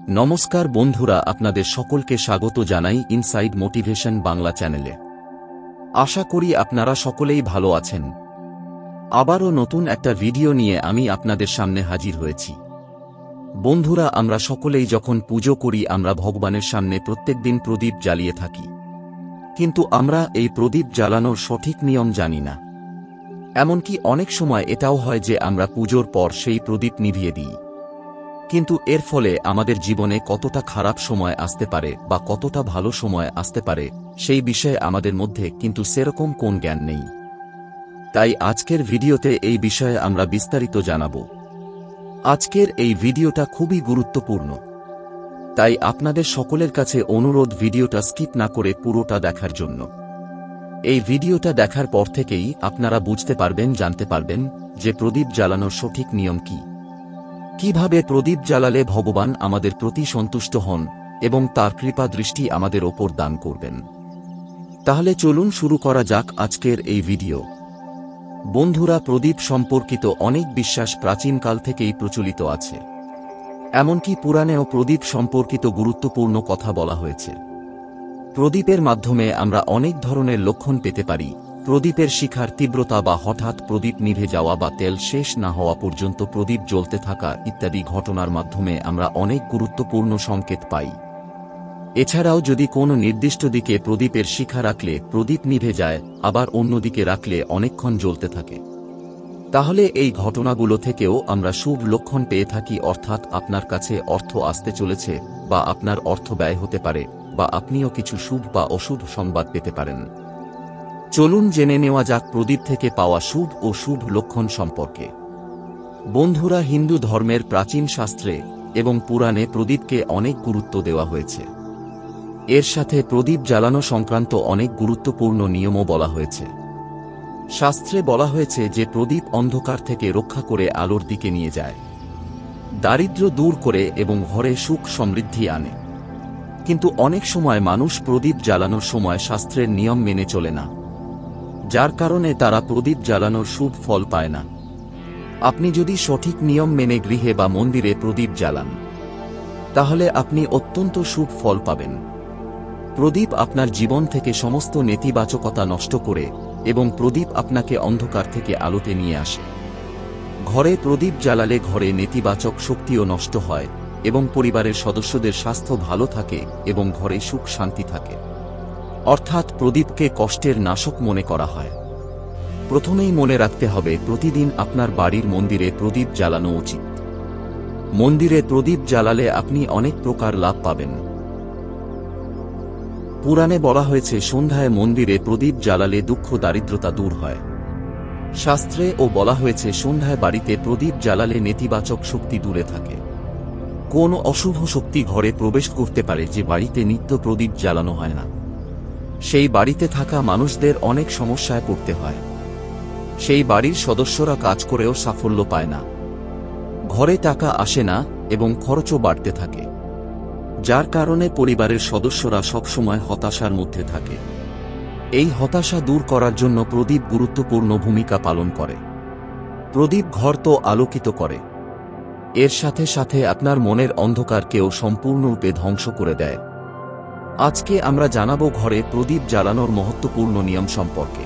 নমস্কার বন্ধুরা, আপনাদের সকলকে স্বাগত জানাই ইনসাইড মোটিভেশন বাংলা চ্যানেলে। আশা করি আপনারা সকলেই ভালো আছেন। আবারও নতুন একটা ভিডিও নিয়ে আমি আপনাদের সামনে হাজির হয়েছি। বন্ধুরা, আমরা সকলেই যখন পুজো করি আমরা ভগবানের সামনে প্রত্যেকদিন প্রদীপ জ্বালিয়ে থাকি, কিন্তু আমরা এই প্রদীপ জ্বালানোর সঠিক নিয়ম জানি না। এমনকি অনেক সময় এটাও হয় যে আমরা পুজোর পর সেই প্রদীপ নিভিয়ে দিই, কিন্তু এর ফলে আমাদের জীবনে কতটা খারাপ সময় আসতে পারে বা কতটা ভালো সময় আসতে পারে সেই বিষয়ে আমাদের মধ্যে কিন্তু সেরকম কোন জ্ঞান নেই। তাই আজকের ভিডিওতে এই বিষয়ে আমরা বিস্তারিত জানাব। আজকের এই ভিডিওটা খুবই গুরুত্বপূর্ণ, তাই আপনাদের সকলের কাছে অনুরোধ ভিডিওটা স্কিপ না করে পুরোটা দেখার জন্য। এই ভিডিওটা দেখার পর থেকেই আপনারা বুঝতে পারবেন, জানতে পারবেন যে প্রদীপ জ্বালানোর সঠিক নিয়ম কি, কিভাবে প্রদীপ জ্বালালে ভগবান আমাদের প্রতি সন্তুষ্ট হন এবং তার কৃপা দৃষ্টি আমাদের ওপর দান করবেন। তাহলে চলুন শুরু করা যাক আজকের এই ভিডিও। বন্ধুরা, প্রদীপ সম্পর্কিত অনেক বিশ্বাস প্রাচীনকাল থেকেই প্রচলিত আছে। এমনকি পুরাণেও প্রদীপ সম্পর্কিত গুরুত্বপূর্ণ কথা বলা হয়েছে। প্রদীপের মাধ্যমে আমরা অনেক ধরনের লক্ষণ পেতে পারি। প্রদীপের শিখার তীব্রতা বা হঠাৎ প্রদীপ নিভে যাওয়া বা তেল শেষ না হওয়া পর্যন্ত প্রদীপ জ্বলতে থাকা ইত্যাদি ঘটনার মাধ্যমে আমরা অনেক গুরুত্বপূর্ণ সংকেত পাই। এছাড়াও যদি কোনো নির্দিষ্ট দিকে প্রদীপের শিখা রাখলে প্রদীপ নিভে যায়, আবার অন্যদিকে রাখলে অনেকক্ষণ জ্বলতে থাকে, তাহলে এই ঘটনাগুলো থেকেও আমরা শুভ লক্ষণ পেয়ে থাকি। অর্থাৎ আপনার কাছে অর্থ আসতে চলেছে, বা আপনার অর্থ ব্যয় হতে পারে, বা আপনিও কিছু শুভ বা অশুভ সংবাদ পেতে পারেন। চলুন জেনে নেওয়া যাক প্রদীপ থেকে পাওয়া শুভ ও শুভ লক্ষণ সম্পর্কে। বন্ধুরা, হিন্দু ধর্মের প্রাচীন শাস্ত্রে এবং পুরাণে প্রদীপকে অনেক গুরুত্ব দেওয়া হয়েছে। এর সাথে প্রদীপ জ্বালানো সংক্রান্ত অনেক গুরুত্বপূর্ণ নিয়মও বলা হয়েছে। শাস্ত্রে বলা হয়েছে যে প্রদীপ অন্ধকার থেকে রক্ষা করে আলোর দিকে নিয়ে যায়, দারিদ্র্য দূর করে এবং ঘরে সুখ সমৃদ্ধি আনে। কিন্তু অনেক সময় মানুষ প্রদীপ জ্বালানোর সময় শাস্ত্রের নিয়ম মেনে চলে না, যার কারণে তারা প্রদীপ জ্বালানোর শুভ ফল পায় না। আপনি যদি সঠিক নিয়ম মেনে গৃহে বা মন্দিরে প্রদীপ জ্বালান, তাহলে আপনি অত্যন্ত শুভ ফল পাবেন। প্রদীপ আপনার জীবন থেকে সমস্ত নেতিবাচকতা নষ্ট করে এবং প্রদীপ আপনাকে অন্ধকার থেকে আলোতে নিয়ে আসে। ঘরে প্রদীপ জ্বালালে ঘরে নেতিবাচক শক্তিও নষ্ট হয় এবং পরিবারের সদস্যদের স্বাস্থ্য ভালো থাকে এবং ঘরে সুখ শান্তি থাকে। অর্থাৎ প্রদীপকে কষ্টের নাশক মনে করা হয়। প্রথমেই মনে রাখতে হবে, প্রতিদিন আপনার বাড়ির মন্দিরে প্রদীপ জ্বালানো উচিত। মন্দিরে প্রদীপ জ্বালালে আপনি অনেক প্রকার লাভ পাবেন। পুরাণে বলা হয়েছে সন্ধ্যায় মন্দিরে প্রদীপ জ্বালালে দুঃখ দারিদ্রতা দূর হয়। শাস্ত্রে ও বলা হয়েছে সন্ধ্যায় বাড়িতে প্রদীপ জ্বালালে নেতিবাচক শক্তি দূরে থাকে। কোন অশুভ শক্তি ঘরে প্রবেশ করতে পারে যে বাড়িতে নিত্য প্রদীপ জ্বালানো হয় না, সেই বাড়িতে থাকা মানুষদের অনেক সমস্যায় পড়তে হয়। সেই বাড়ির সদস্যরা কাজ করেও সাফল্য পায় না, ঘরে টাকা আসে না এবং খরচও বাড়তে থাকে, যার কারণে পরিবারের সদস্যরা সবসময় হতাশার মধ্যে থাকে। এই হতাশা দূর করার জন্য প্রদীপ গুরুত্বপূর্ণ ভূমিকা পালন করে। প্রদীপ ঘর তো আলোকিত করে, এর সাথে সাথে আপনার মনের অন্ধকারকেও সম্পূর্ণরূপে ধ্বংস করে দেয়। আজকে আমরা জানাবো ঘরে প্রদীপ জ্বালানোর মহত্বপূর্ণ নিয়ম সম্পর্কে।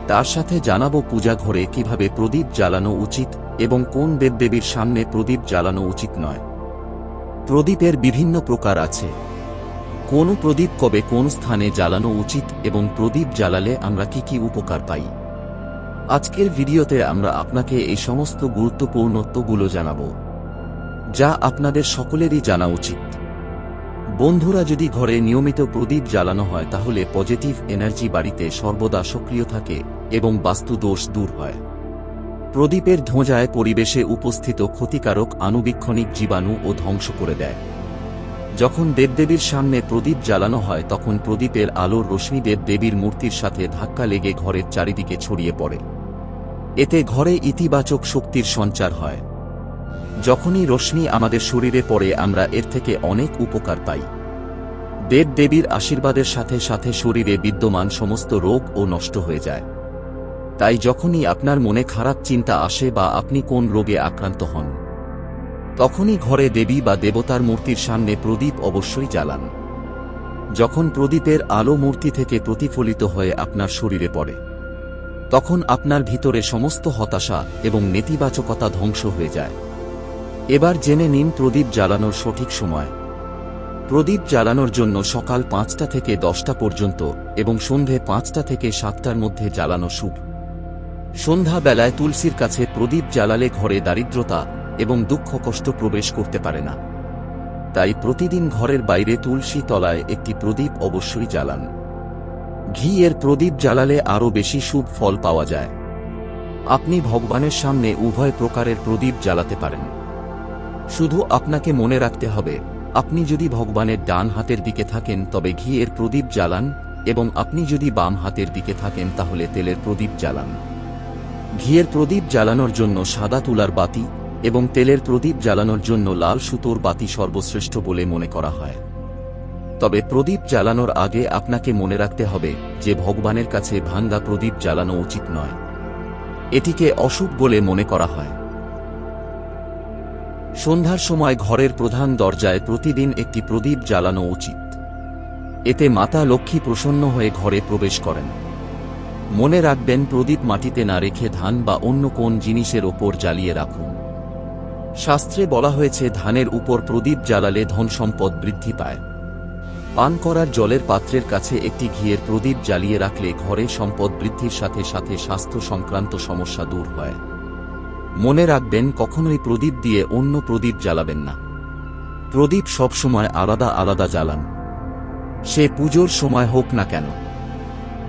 তার সাথে জানাবো পূজা ঘরে কিভাবে প্রদীপ জ্বালানো উচিত এবং কোন দেবদেবীর সামনে প্রদীপ জ্বালানো উচিত নয়। প্রদীপের বিভিন্ন প্রকার আছে, কোন প্রদীপ কবে কোন স্থানে জ্বালানো উচিত এবং প্রদীপ জ্বালালে আমরা কি কি উপকার পাই। আজকের ভিডিওতে আমরা আপনাকে এই সমস্ত গুরুত্বপূর্ণ তথ্যগুলো জানাবো, যা আপনাদের সকলেরই জানা উচিত। বন্ধুরা, যদি ঘরে নিয়মিত প্রদীপ জ্বালানো হয় তাহলে পজিটিভ এনার্জি বাড়িতে সর্বদা সক্রিয় থাকে এবং বাস্তু দোষ দূর হয়। প্রদীপের ধোঁয়ায় পরিবেশে উপস্থিত ক্ষতিকারক আণুবীক্ষণিক জীবাণু ও ধ্বংস করে দেয়। যখন দেবদেবীর সামনে প্রদীপ জ্বালানো হয় তখন প্রদীপের আলোর রশ্মি দেবদেবীর মূর্তির সাথে ধাক্কা লেগে ঘরের চারিদিকে ছড়িয়ে পড়ে। এতে ঘরে ইতিবাচক শক্তির সঞ্চার হয়। যখনই রশ্মি আমাদের শরীরে পড়ে আমরা এর থেকে অনেক উপকার পাই। দেবদেবীর আশীর্বাদের সাথে সাথে শরীরে বিদ্যমান সমস্ত রোগ ও নষ্ট হয়ে যায়। তাই যখনই আপনার মনে খারাপ চিন্তা আসে বা আপনি কোন রোগে আক্রান্ত হন, তখনই ঘরে দেবী বা দেবতার মূর্তির সামনে প্রদীপ অবশ্যই জ্বালান। যখন প্রদীপের আলো মূর্তি থেকে প্রতিফলিত হয়ে আপনার শরীরে পড়ে, তখন আপনার ভিতরে সমস্ত হতাশা এবং নেতিবাচকতা ধ্বংস হয়ে যায়। এবার জেনে নিন প্রদীপ জ্বালানোর সঠিক সময়। প্রদীপ জ্বালানোর জন্য সকাল ৫টা থেকে ১০টা পর্যন্ত এবং সন্ধে ৫টা থেকে ৭টার মধ্যে জ্বালানো শুভ। সন্ধ্যাবেলায় তুলসীর কাছে প্রদীপ জ্বালালে ঘরে দারিদ্রতা এবং দুঃখ কষ্ট প্রবেশ করতে পারে না। তাই প্রতিদিন ঘরের বাইরে তুলসী তলায় একটি প্রদীপ অবশ্যই জ্বালান। ঘি এর প্রদীপ জ্বালালে আরও বেশি শুভ ফল পাওয়া যায়। আপনি ভগবানের সামনে উভয় প্রকারের প্রদীপ জ্বালাতে পারেন। শুধু আপনাকে মনে রাখতে হবে, আপনি যদি ভগবানের ডান হাতের দিকে থাকেন তবে ঘি এর প্রদীপ জ্বালান, এবং আপনি যদি বাম হাতের দিকে থাকেন তাহলে তেলের প্রদীপ জ্বালান। ঘিয়ের প্রদীপ জ্বালানোর জন্য সাদা তুলার বাতি এবং তেলের প্রদীপ জ্বালানোর জন্য লাল সুতোর বাতি সর্বশ্রেষ্ঠ বলে মনে করা হয়। তবে প্রদীপ জ্বালানোর আগে আপনাকে মনে রাখতে হবে যে ভগবানের কাছে ভাঙ্গা প্রদীপ জ্বালানো উচিত নয়। এটিকে অশুভ বলে মনে করা হয়। সন্ধ্যার সময় ঘরের প্রধান দরজায় প্রতিদিন একটি প্রদীপ জ্বালানো উচিত। এতে মাতা লক্ষ্মী প্রসন্ন হয়ে ঘরে প্রবেশ করেন। মনে রাখবেন, প্রদীপ মাটিতে না রেখে ধান বা অন্য কোন জিনিসের ওপর জ্বালিয়ে রাখুন। শাস্ত্রে বলা হয়েছে ধানের উপর প্রদীপ জ্বালালে ধন সম্পদ বৃদ্ধি পায়। পান করার জলের পাত্রের কাছে একটি ঘিয়ের প্রদীপ জ্বালিয়ে রাখলে ঘরে সম্পদ বৃদ্ধির সাথে সাথে স্বাস্থ্য সংক্রান্ত সমস্যা দূর হয়। মনে রাখবেন, কখনোই প্রদীপ দিয়ে অন্য প্রদীপ জ্বালাবেন না। প্রদীপ সবসময় আলাদা আলাদা জ্বালান, সে পুজোর সময় হোক না কেন।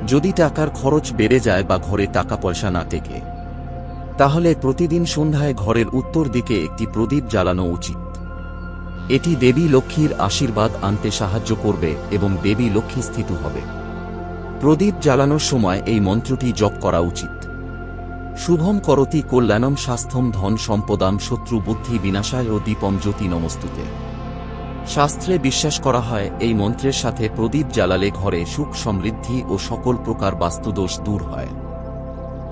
যদি টাকার খরচ বেড়ে যায় বা ঘরে টাকা পয়সা না টেকে, তাহলে প্রতিদিন সন্ধ্যায় ঘরের উত্তর দিকে একটি প্রদীপ জ্বালানো উচিত। এটি দেবী লক্ষ্মীর আশীর্বাদ আনতে সাহায্য করবে এবং দেবী লক্ষ্মী স্থিত হবে। প্রদীপ জ্বালানোর সময় এই মন্ত্রটি জপ করা উচিত: শুভম করতি কল্যাণম স্বাস্থ্যম ধন সম্পদাম শত্রু বুদ্ধি বিনাশায় ও দীপম জ্যোতি নমস্তুতে। শাস্ত্রে বিশ্বাস করা হয় এই মন্ত্রের সাথে প্রদীপ জ্বালালে ঘরে সুখ সমৃদ্ধি ও সকল প্রকার বাস্তুদোষ দূর হয়।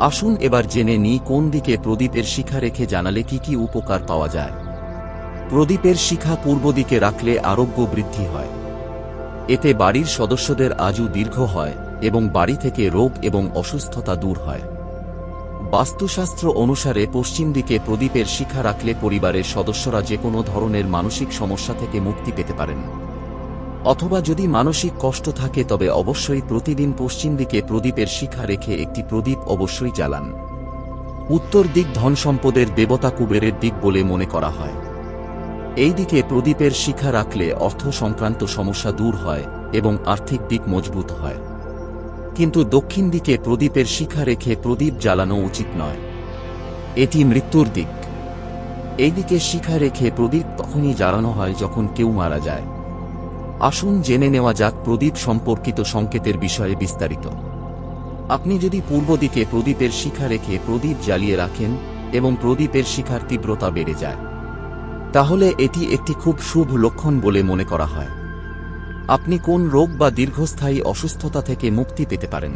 আসুন এবার জেনে নিই কোন দিকে প্রদীপের শিখা রেখে জ্বালালে কি কি উপকার পাওয়া যায়। প্রদীপের শিখা পূর্ব দিকে রাখলে আরোগ্য বৃদ্ধি হয়। এতে বাড়ির সদস্যদের আয়ু দীর্ঘ হয় এবং বাড়ি থেকে রোগ এবং অসুস্থতা দূর হয়। বাস্তুশাস্ত্র অনুসারে পশ্চিম দিকে প্রদীপের শিখা রাখলে পরিবারের সদস্যরা যে কোনো ধরনের মানসিক সমস্যা থেকে মুক্তি পেতে পারেন। অথবা যদি মানসিক কষ্ট থাকে তবে অবশ্যই প্রতিদিন পশ্চিম দিকে প্রদীপের শিখা রেখে একটি প্রদীপ অবশ্যই জ্বালান। উত্তর দিক ধন সম্পদের দেবতা কুবেরের দিক বলে মনে করা হয়। এই দিকে প্রদীপের শিখা রাখলে অর্থ সংক্রান্ত সমস্যা দূর হয় এবং আর্থিক দিক মজবুত হয়। কিন্তু দক্ষিণ দিকে প্রদীপের শিখা রেখে প্রদীপ জ্বালানো উচিত নয়, এটি মৃত্যুর দিক। এই দিকে শিখা রেখে প্রদীপ তখনই জ্বালানো হয় যখন কেউ মারা যায়। আসুন জেনে নেওয়া যাক প্রদীপ সম্পর্কিত সংকেতের বিষয়ে বিস্তারিত। আপনি যদি পূর্ব দিকে প্রদীপের শিখা রেখে প্রদীপ জ্বালিয়ে রাখেন এবং প্রদীপের শিখার তীব্রতা বেড়ে যায়, তাহলে এটি একটি খুব শুভ লক্ষণ বলে মনে করা হয়। আপনি কোন রোগ বা দীর্ঘস্থায়ী অসুস্থতা থেকে মুক্তি পেতে পারেন।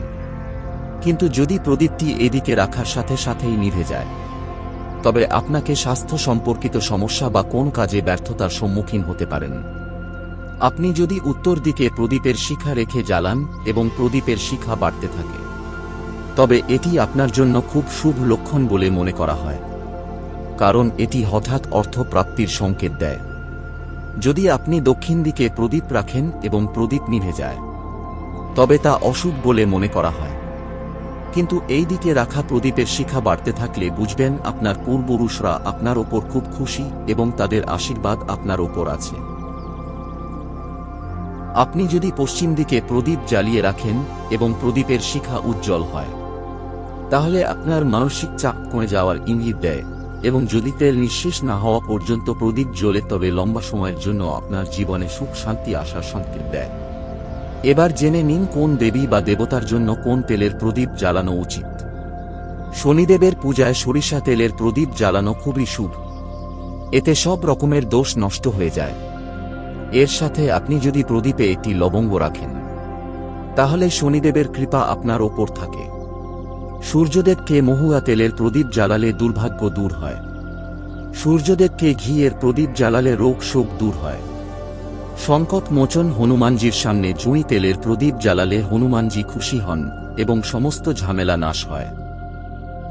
কিন্তু যদি প্রদীপটি এদিকে রাখার সাথে সাথেই নিভে যায়, তবে আপনাকে স্বাস্থ্য সম্পর্কিত সমস্যা বা কোন কাজে ব্যর্থতার সম্মুখীন হতে পারেন। আপনি যদি উত্তর দিকে প্রদীপের শিখা রেখে জ্বালান এবং প্রদীপের শিখা বাড়তে থাকে, তবে এটি আপনার জন্য খুব শুভ লক্ষণ বলে মনে করা হয়, কারণ এটি হঠাৎ অর্থ প্রাপ্তির সংকেত দেয়। যদি আপনি দক্ষিণ দিকে প্রদীপ রাখেন এবং প্রদীপ নিভে যায়, তবে তা অশুভ বলে মনে করা হয়। কিন্তু এই দিকে রাখা প্রদীপের শিখা বাড়তে থাকলে বুঝবেন আপনার পূর্বপুরুষরা আপনার ওপর খুব খুশি এবং তাদের আশীর্বাদ আপনার ওপর আছে। আপনি যদি পশ্চিম দিকে প্রদীপ জ্বালিয়ে রাখেন এবং প্রদীপের শিখা উজ্জ্বল হয়, তাহলে আপনার মানসিক চাপ কমে যাওয়ার ইঙ্গিত দেয়, এবং যদি তেল নিঃশেষ না হওয়া পর্যন্ত প্রদীপ জ্বলে তবে লম্বা সময়ের জন্য আপনার জীবনে সুখ শান্তি আসার সংকেত দেয়। এবার জেনে নিন কোন দেবী বা দেবতার জন্য কোন তেলের প্রদীপ জ্বালানো উচিত। শনিদেবের পূজায় সরিষা তেলের প্রদীপ জ্বালানো খুবই শুভ। এতে সব রকমের দোষ নষ্ট হয়ে যায়। এর সাথে আপনি যদি প্রদীপে একটি লবঙ্গ রাখেন, তাহলে শনিদেবের কৃপা আপনার ওপর থাকে। সূর্যদেবকে মহুয়া তেলের প্রদীপ জ্বালালে দুর্ভাগ্য দূর হয়। সূর্যদেবকে ঘিয়ের প্রদীপ জ্বালালে রোগ শোক দূর হয়। সংকট মোচন হনুমানজির সামনে জুঁই তেলের প্রদীপ জ্বালালে হনুমানজি খুশি হন এবং সমস্ত ঝামেলা নাশ হয়।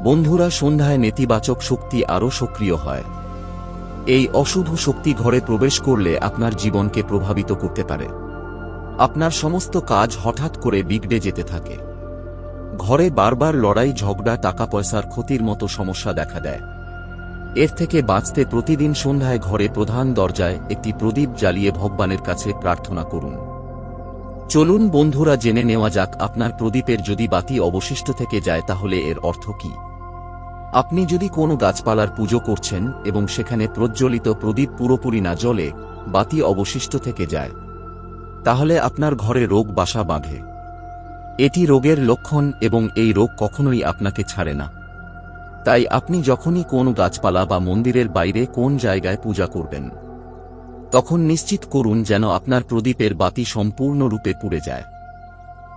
বন্ধুরা, সন্ধ্যায় নেতিবাচক শক্তি আরও সক্রিয় হয়। এই অশুভ শক্তি ঘরে প্রবেশ করলে আপনার জীবনকে প্রভাবিত করতে পারে। আপনার সমস্ত কাজ হঠাৎ করে বিগড়ে যেতে থাকে। ঘরে বারবার লড়াই, ঝগড়া, টাকা পয়সার ক্ষতির মতো সমস্যা দেখা দেয়। এর থেকে বাঁচতে প্রতিদিন সন্ধ্যায় ঘরে প্রধান দরজায় একটি প্রদীপ জ্বালিয়ে ভগবানের কাছে প্রার্থনা করুন। চলুন বন্ধুরা, জেনে নেওয়া যাক আপনার প্রদীপের যদি বাতি অবশিষ্ট থেকে যায় তাহলে এর অর্থ কী। আপনি যদি কোনো গাছপালার পুজো করছেন এবং সেখানে প্রজ্বলিত প্রদীপ পুরোপুরি না জ্বলে বাতি অবশিষ্ট থেকে যায়, তাহলে আপনার ঘরে রোগ বাসা বাঁধে। এটি রোগের লক্ষণ এবং এই রোগ কখনোই আপনাকে ছাড়ে না। তাই আপনি যখনই কোনো গাছপালা বা মন্দিরের বাইরে কোন জায়গায় পূজা করবেন, তখন নিশ্চিত করুন যেন আপনার প্রদীপের বাতি সম্পূর্ণরূপে পুড়ে যায়।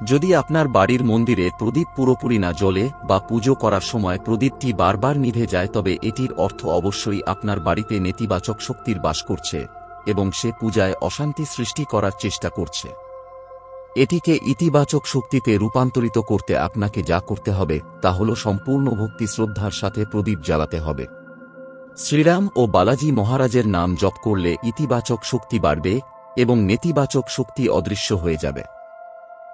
যদি আপনার বাড়ির মন্দিরে প্রদীপ পুরোপুরি না জ্বলে বা পুজো করার সময় প্রদীপটি বারবার নিভে যায়, তবে এটির অর্থ অবশ্যই আপনার বাড়িতে নেতিবাচক শক্তির বাস করছে এবং সে পূজায় অশান্তি সৃষ্টি করার চেষ্টা করছে। এটিকে ইতিবাচক শক্তিতে রূপান্তরিত করতে আপনাকে যা করতে হবে তা হল সম্পূর্ণ ভক্তি শ্রদ্ধার সাথে প্রদীপ জ্বালাতে হবে। শ্রীরাম ও বালাজি মহারাজের নাম জপ করলে ইতিবাচক শক্তি বাড়বে এবং নেতিবাচক শক্তি অদৃশ্য হয়ে যাবে।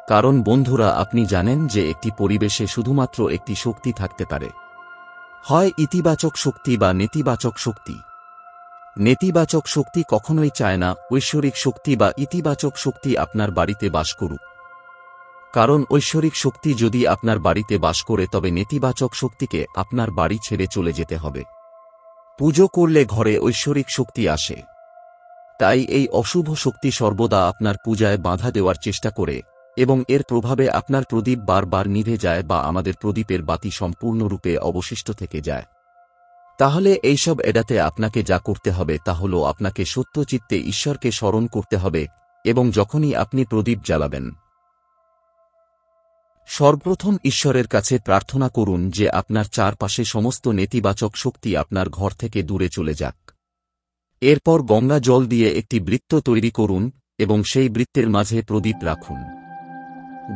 কারণ বন্ধুরা, আপনি জানেন যে একটি পরিবেশে শুধুমাত্র একটি শক্তি থাকতে পারে, হয় ইতিবাচক শক্তি বা নেতিবাচক শক্তি। নেতিবাচক শক্তি কখনোই চায় না ঐশ্বরিক শক্তি বা ইতিবাচক শক্তি আপনার বাড়িতে বাস করুক। কারণ ঐশ্বরিক শক্তি যদি আপনার বাড়িতে বাস করে তবে নেতিবাচক শক্তিকে আপনার বাড়ি ছেড়ে চলে যেতে হবে। পুজো করলে ঘরে ঐশ্বরিক শক্তি আসে। তাই এই অশুভ শক্তি সর্বদা আপনার পূজায় বাধা দেওয়ার চেষ্টা করে এবং এর প্রভাবে আপনার প্রদীপ বারবার নিভে যায় বা আমাদের প্রদীপের বাতি সম্পূর্ণরূপে অবশিষ্ট থেকে যায়। তাহলে এইসব এড়াতে আপনাকে যা করতে হবে তা হল আপনাকে সত্যচিত্তে ঈশ্বরকে স্মরণ করতে হবে এবং যখনই আপনি প্রদীপ জ্বালাবেন, সর্বপ্রথম ঈশ্বরের কাছে প্রার্থনা করুন যে আপনার চারপাশে সমস্ত নেতিবাচক শক্তি আপনার ঘর থেকে দূরে চলে যাক। এরপর গঙ্গা জল দিয়ে একটি বৃত্ত তৈরি করুন এবং সেই বৃত্তের মাঝে প্রদীপ রাখুন।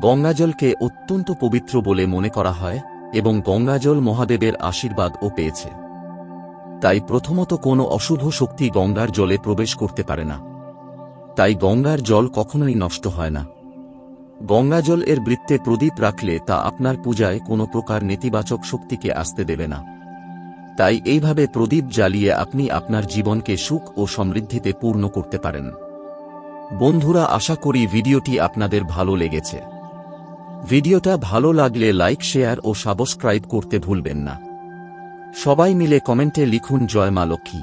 গঙ্গাজলকে অত্যন্ত পবিত্র বলে মনে করা হয় এবং গঙ্গাজল মহাদেবের আশীর্বাদও পেয়েছে। তাই প্রথমত কোনো অশুভ শক্তি গঙ্গার জলে প্রবেশ করতে পারে না। তাই গঙ্গার জল কখনোই নষ্ট হয় না। গঙ্গাজল এর বৃত্তে প্রদীপ রাখলে তা আপনার পূজায় কোনো প্রকার নেতিবাচক শক্তিকে আসতে দেবে না। তাই এইভাবে প্রদীপ জ্বালিয়ে আপনি আপনার জীবনকে সুখ ও সমৃদ্ধিতে পূর্ণ করতে পারেন। বন্ধুরা, আশা করি ভিডিওটি আপনাদের ভালো লেগেছে। ভিডিওটা ভালো লাগলে লাইক, শেয়ার ও সাবস্ক্রাইব করতে ভুলবেন না। সবাই মিলে কমেন্টে লিখুন জয় মা লক্ষ্মী।